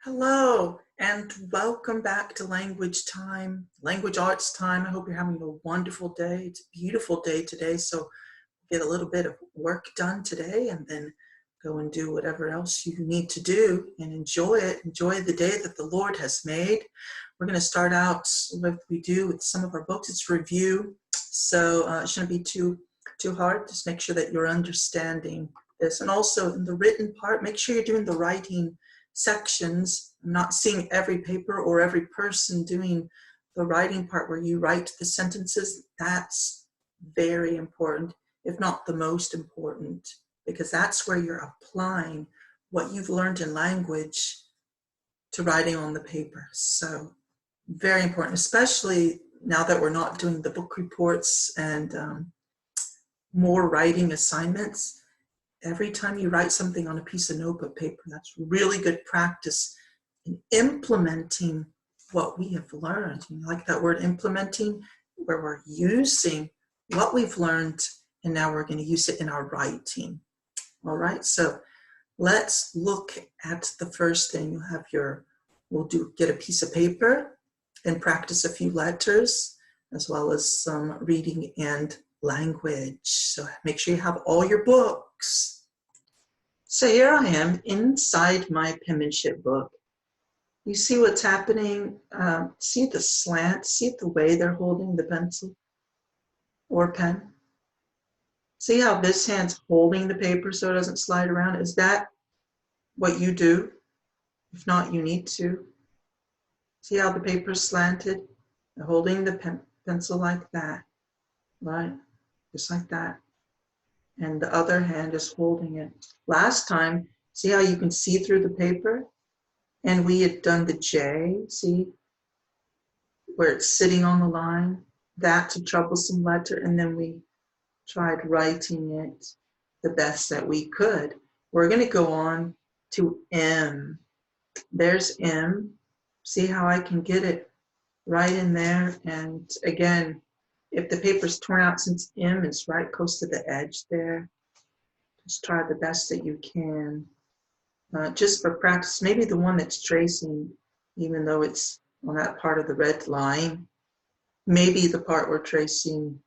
Hello, and welcome back to Language Time, Language Arts Time. I hope you're having a wonderful day. It's a beautiful day today, so get a little bit of work done today and then go and do whatever else you need to do and enjoy it. Enjoy the day that the Lord has made. We're going to start out like we do with some of our books. It's review, so it shouldn't be too hard. Just make sure that you're understanding this. And also in the written part, make sure you're doing the writing sections. I'm not seeing every paper or every person doing the writing part where you write the sentences. That's very important, if not the most important, because that's where you're applying what you've learned in language to writing on the paper. So very important, especially now that we're not doing the book reports and more writing assignments. Every time you write something on a piece of notebook paper, that's really good practice in implementing what we have learned. You like that word implementing, where we're using what we've learned and now we're going to use it in our writing. All right, so let's look at the first thing. You have get a piece of paper and practice a few letters as well as some reading and language. So make sure you have all your books. So here I am inside my penmanship book. You see what's happening? See the slant? See the way they're holding the pencil or pen? See how this hand's holding the paper so it doesn't slide around? Is that what you do? If not, you need to. See how the paper's slanted? They're holding the pencil like that, right? Just like that. And the other hand is holding it. Last time, see how you can see through the paper? And we had done the J, see? Where it's sitting on the line. That's a troublesome letter. And then we tried writing it the best that we could. We're going to go on to M. There's M. See how I can get it right in there? And again, if the paper's torn out, since M is right close to the edge there, just try the best that you can. Just for practice, maybe the one that's tracing, even though it's on that part of the red line, maybe the part we're tracing,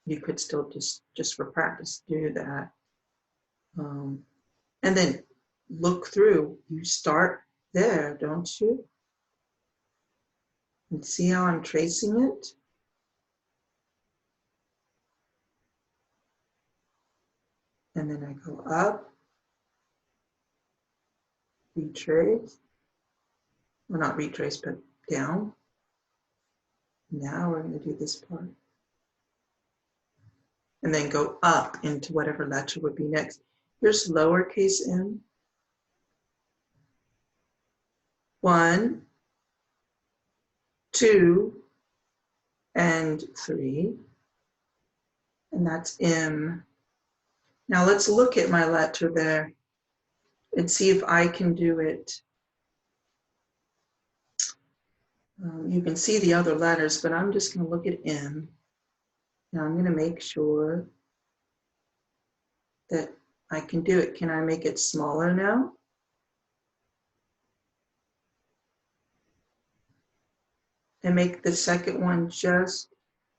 you could still just for practice do that. And then look through. You start there, don't you? And see how I'm tracing it? And then I go up, retrace, well, not retrace, but down. Now we're going to do this part. And then go up into whatever letter would be next. Here's lowercase m. 1, 2, and 3. And that's M. Now let's look at my letter there and see if I can do it. You can see the other letters, but I'm just going to look at M. Now I'm going to make sure that I can do it. Can I make it smaller now? And make the second one just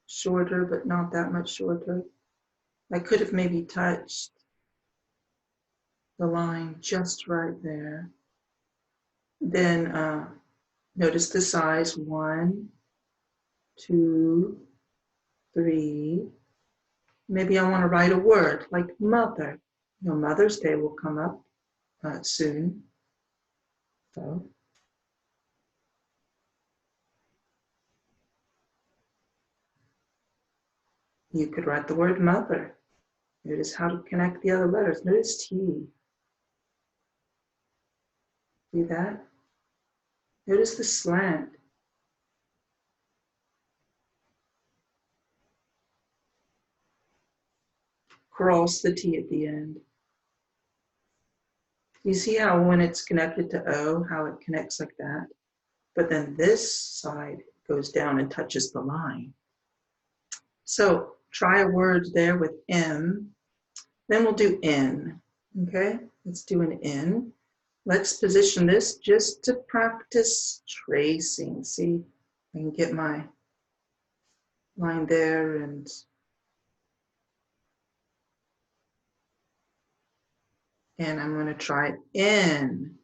shorter, but not that much shorter. I could have maybe touched the line just right there. Then notice the size, 1, 2, 3. Maybe I want to write a word like mother. You know, Mother's Day will come up soon. So you could write the word mother. Notice how to connect the other letters. Notice T. See that? Notice the slant. Cross the T at the end. You see how when it's connected to O, how it connects like that? But then this side goes down and touches the line. So try a word there with M. Then we'll do N. Okay, let's do an N. let's position this just to practice tracing. See, I can get my line there and I'm going to try N.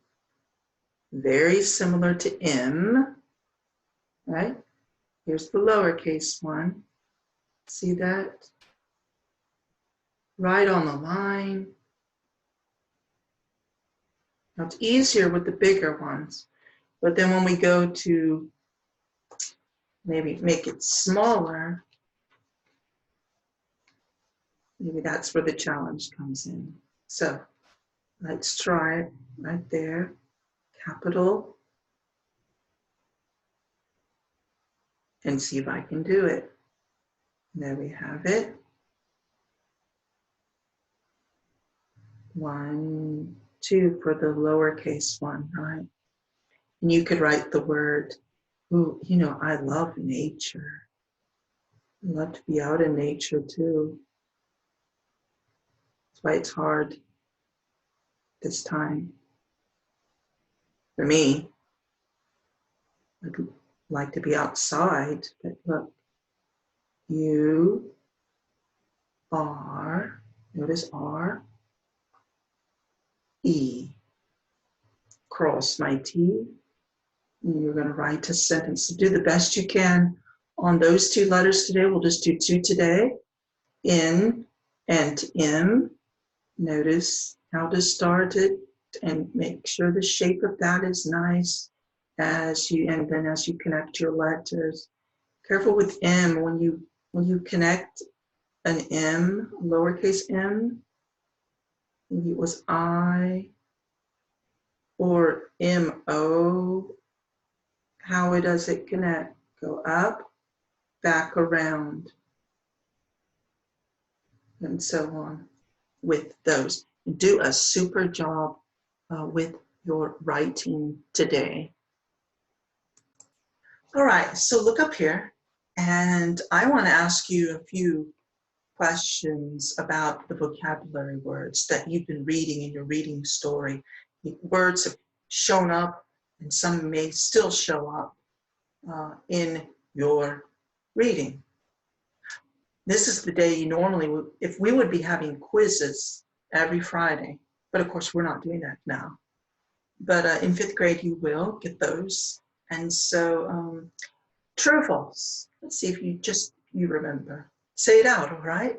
Very similar to M, right? Here's the lowercase one. See that? Right on the line. Now it's easier with the bigger ones, but then when we go to maybe make it smaller, maybe that's where the challenge comes in. So let's try it right there. Capital. And see if I can do it. There we have it. 1, 2 for the lowercase one, right? And you could write the word, ooh, you know, I love nature. I love to be out in nature too. That's why it's hard this time. For me, I'd like to be outside, but look, you are, notice R, E. Cross my T. And you're going to write a sentence. Do the best you can on those 2 letters today. We'll just do 2 today. N and M. Notice how to start it and make sure the shape of that is nice as you, and then as you connect your letters. Careful with M when you connect an M, lowercase m, maybe it was I or M-O. How does it connect? Go up, back around, and so on with those. Do a super job with your writing today. All right, so look up here, and I want to ask you a few questions about the vocabulary words that you've been reading in your reading story. The words have shown up, and some may still show up in your reading. This is the day you normally would, if we would be having quizzes every Friday, but of course we're not doing that now. But in 5th grade you will get those. And so true or false? Let's see if you remember. Say it out, all right?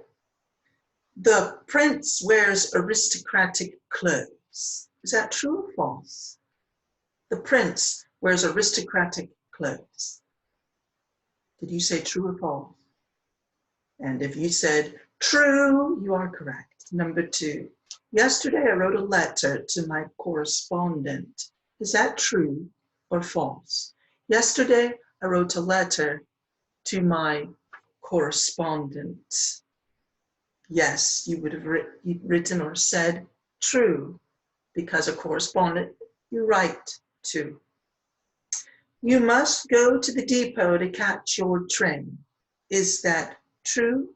The prince wears aristocratic clothes. Is that true or false? The prince wears aristocratic clothes. Did you say true or false? And if you said true, you are correct. Number 2, yesterday I wrote a letter to my correspondent. Is that true or false? Yesterday I wrote a letter to my correspondent. Yes, you would have written or said true, because a correspondent you write to. You must go to the depot to catch your train. Is that true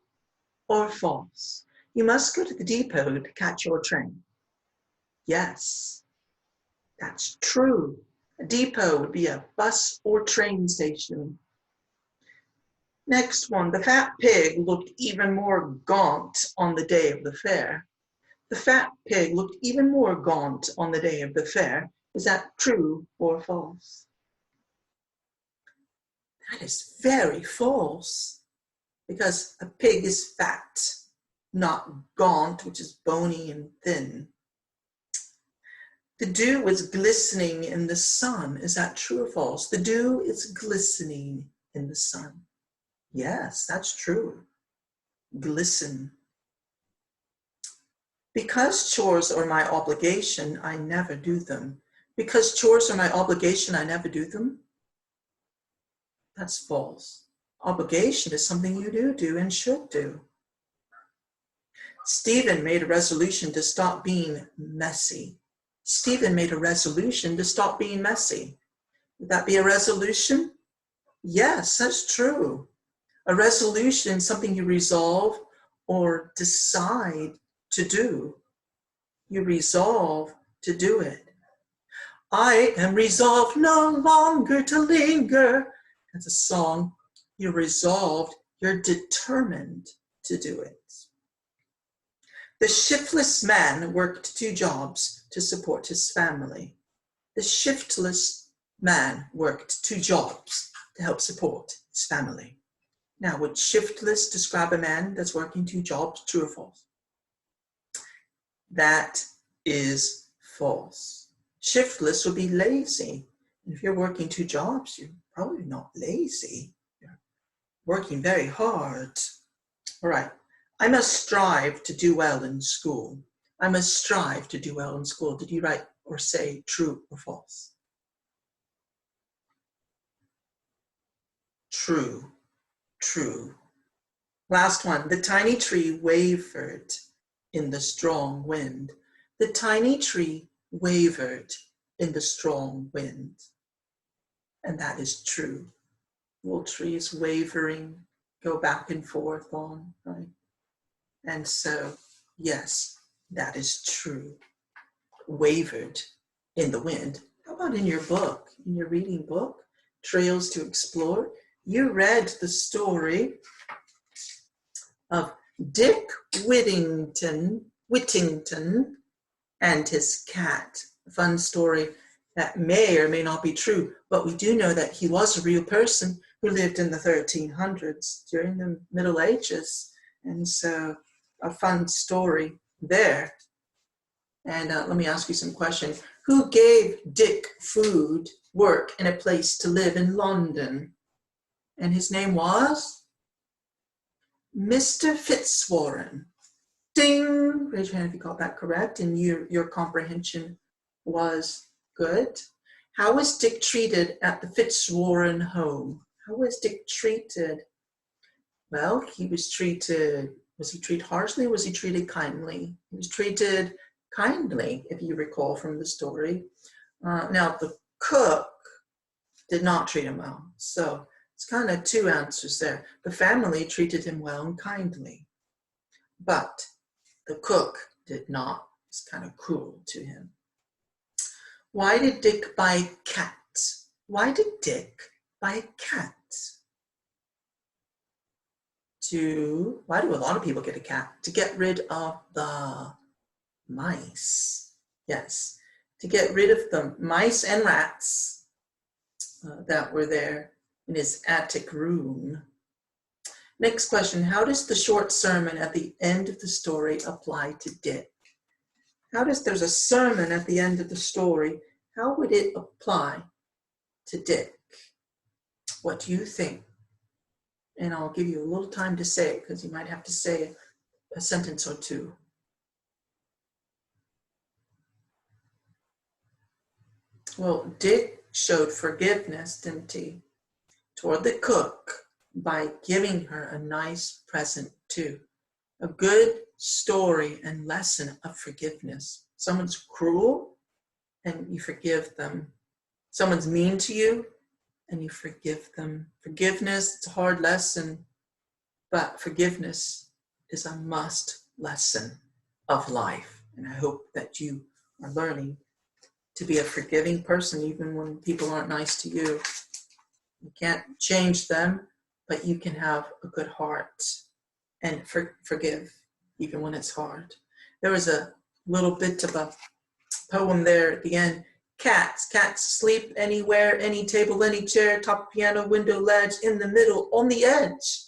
or false? You must go to the depot to catch your train. Yes, that's true. A depot would be a bus or train station. Next one, the fat pig looked even more gaunt on the day of the fair. The fat pig looked even more gaunt on the day of the fair. Is that true or false? That is very false, because a pig is fat, not gaunt, which is bony and thin. The dew was glistening in the sun. Is that true or false? The dew is glistening in the sun. Yes, that's true. Glisten. Because chores are my obligation, I never do them. Because chores are my obligation, I never do them. That's false. Obligation is something you do and should do. Stephen made a resolution to stop being messy. Stephen made a resolution to stop being messy. Would that be a resolution? Yes, that's true. A resolution is something you resolve or decide to do. You resolve to do it. I am resolved no longer to linger. That's a song. You're resolved. You're determined to do it. The shiftless man worked 2 jobs to support his family. The shiftless man worked 2 jobs to help support his family. Now, would shiftless describe a man that's working 2 jobs, true or false? That is false. Shiftless would be lazy. If you're working 2 jobs, you're probably not lazy. You're working very hard. All right. I must strive to do well in school. I must strive to do well in school. Did you write or say true or false? True. True. Last one. The tiny tree wavered in the strong wind. The tiny tree wavered in the strong wind. And that is true. Little trees wavering, go back and forth on, right? And so, yes, that is true. Wavered in the wind. How about in your book, in your reading book, Trails to Explore? You read the story of Dick Whittington and his cat. A fun story that may or may not be true, but we do know that he was a real person who lived in the 1300s during the Middle Ages. And so a fun story there. And let me ask you some questions. Who gave Dick food, work, and a place to live in London? And his name was Mr. Fitzwarren. Ding! Raise your hand if you got that correct and your comprehension was good. How was Dick treated at the Fitzwarren home? How was Dick treated? Well, he was he treated harshly? Was he treated kindly? He was treated kindly, if you recall from the story. Now, the cook did not treat him well. So it's kind of 2 answers there. The family treated him well and kindly, but the cook did not. It's kind of cruel to him. Why did Dick buy cats? Why did Dick buy cats? Why do a lot of people get a cat? To get rid of the mice. Yes, to get rid of the mice and rats that were there in his attic room. Next question, how does the short sermon at the end of the story apply to Dick? There's a sermon at the end of the story, how would it apply to Dick? What do you think? And I'll give you a little time to say it because you might have to say a sentence or 2. Well, Dick showed forgiveness, didn't he, toward the cook by giving her a nice present too. A good story and lesson of forgiveness. Someone's cruel and you forgive them. Someone's mean to you and you forgive them. Forgiveness, it's a hard lesson, but forgiveness is a must lesson of life. And I hope that you are learning to be a forgiving person even when people aren't nice to you. You can't change them, but you can have a good heart and forgive even when it's hard. There was a little bit of a poem there at the end. Cats sleep anywhere, any table, any chair, top piano, window ledge, in the middle, on the edge.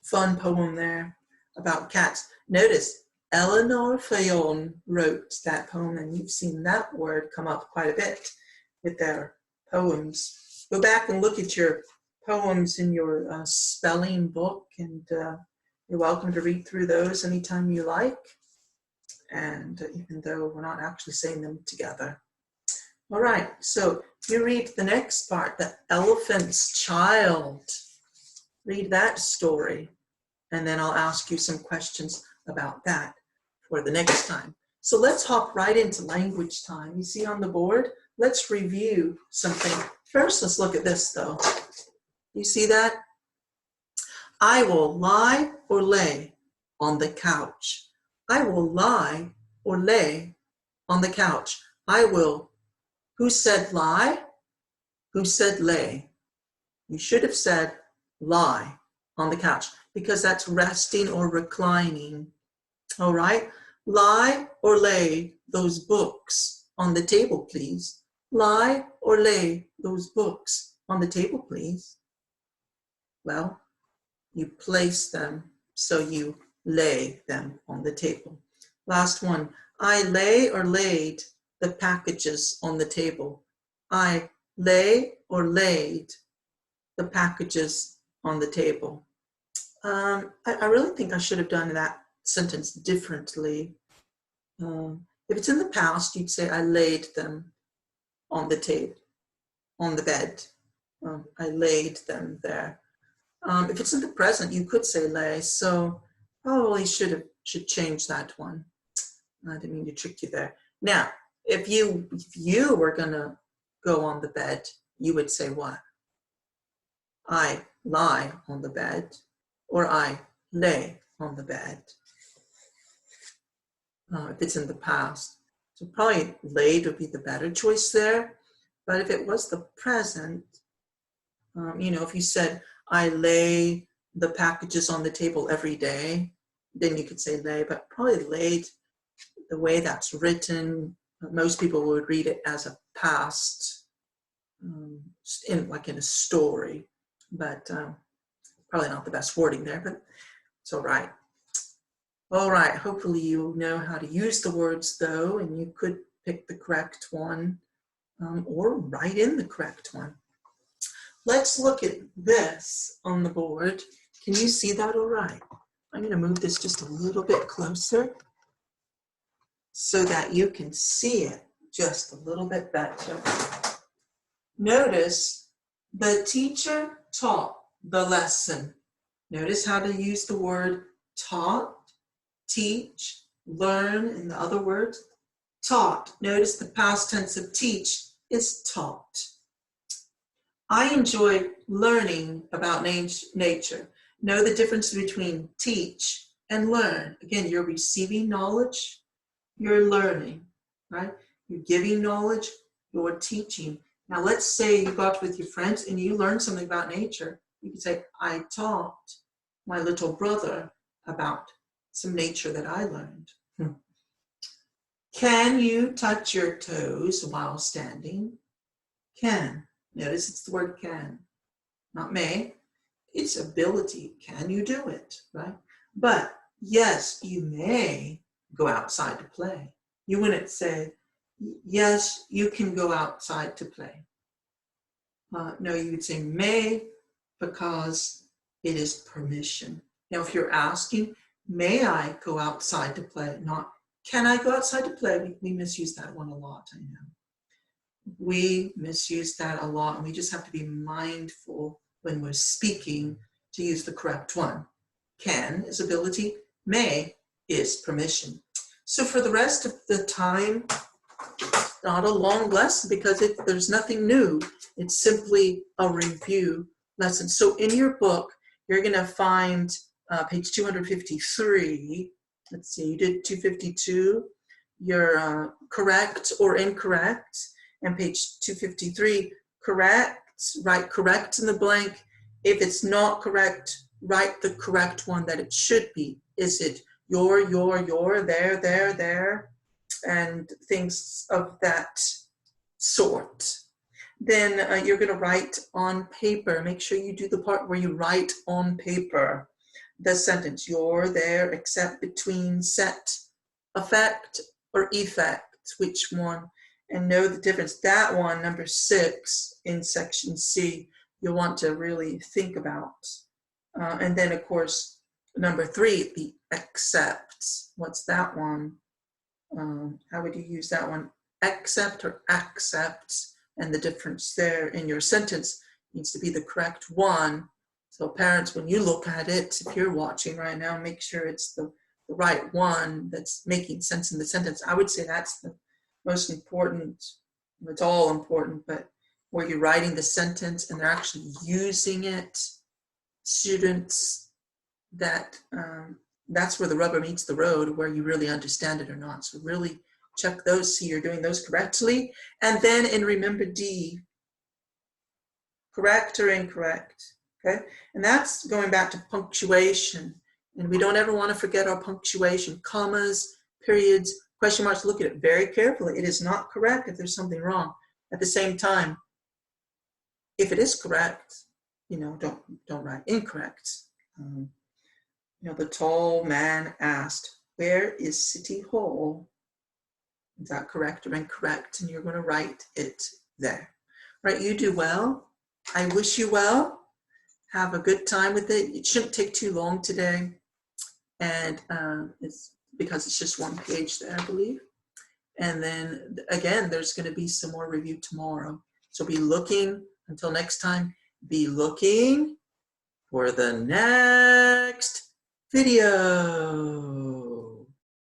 Fun poem there about cats. Notice Eleanor Fayon wrote that poem, and you've seen that word come up quite a bit with their poems. Go back and look at your poems in your spelling book, and you're welcome to read through those anytime you like. And even though we're not actually saying them together. All right, so you read the next part, The Elephant's Child. Read that story, and then I'll ask you some questions about that for the next time. So let's hop right into language time. You see on the board? Let's review something. First, let's look at this though. You see that? I will lie or lay on the couch. I will lie or lay on the couch. I will. Who said lie? Who said lay? You should have said lie on the couch because that's resting or reclining. All right? Lie or lay those books on the table, please. Lie or lay those books on the table, please. Well, you place them, so you lay them on the table. Last one. I lay or laid the packages on the table. I lay or laid the packages on the table. I really think I should have done that sentence differently. If it's in the past, you'd say I laid them on the table, on the bed. I laid them there. If it's in the present, you could say lay. So probably should change that one. I didn't mean to trick you there. Now, if you were gonna go on the bed, you would say what? I lie on the bed, or I lay on the bed. If it's in the past, so probably laid would be the better choice there. But if it was the present, if you said I lay the packages on the table every day, then you could say lay. But probably laid, the way that's written, most people would read it as a past, in a story. But probably not the best wording there, but it's all right. All right, hopefully you know how to use the words though, and you could pick the correct one or write in the correct one. Let's look at this on the board. Can you see that all right? I'm going to move this just a little bit closer so that you can see it just a little bit better. Notice the teacher taught the lesson. Notice how to use the word taught, teach, learn, and the other words. Taught. Notice the past tense of teach is taught. I enjoy learning about nature. Know the difference between teach and learn. Again, you're receiving knowledge, you're learning, right? You're giving knowledge, you're teaching. Now let's say you got with your friends and you learned something about nature. You could say, I taught my little brother about some nature that I learned. Can you touch your toes while standing? Can. Notice it's the word can, not may. It's ability. Can you do it, right? But yes, you may go outside to play. You wouldn't say, yes, you can go outside to play. No, you would say may because it is permission. Now, if you're asking, may I go outside to play? Not, can I go outside to play? We misuse that one a lot, I know. We misuse that a lot, and we just have to be mindful when we're speaking to use the correct one. Can is ability, may is permission. So for the rest of the time, not a long lesson because there's nothing new. It's simply a review lesson. So in your book, you're going to find page 253. Let's see, you did 252. You're correct or incorrect. And page 253, correct, write correct in the blank. If it's not correct, write the correct one that it should be. Is it your, there, and things of that sort. Then you're going to write on paper. Make sure you do the part where you write on paper the sentence, you're, there, except, between, set, effect, or effect, which one? And know the difference. That one, number 6 in section C, you'll want to really think about. And then, of course, number 3, the accept. What's that one? How would you use that one? Accept or accept, and the difference there in your sentence needs to be the correct one. So parents, when you look at it, if you're watching right now, make sure it's the right one that's making sense in the sentence. I would say that's the most important. It's all important, but where you're writing the sentence and they're actually using it, students, that's where the rubber meets the road, where you really understand it or not. So really check those, see you're doing those correctly. And then in remember D, correct or incorrect, okay? And that's going back to punctuation. And we don't ever want to forget our punctuation, commas, periods, question marks. Look at it very carefully. It is not correct if there's something wrong. At the same time, if it is correct, you know, don't write incorrect. You know, the tall man asked, "Where is City Hall?" Is that correct or incorrect? And you're going to write it there. Right, you do well. I wish you well. Have a good time with it. It shouldn't take too long today. And it's because it's just one page there, I believe. And then again, there's going to be some more review tomorrow. So be looking, until next time, be looking for the next video.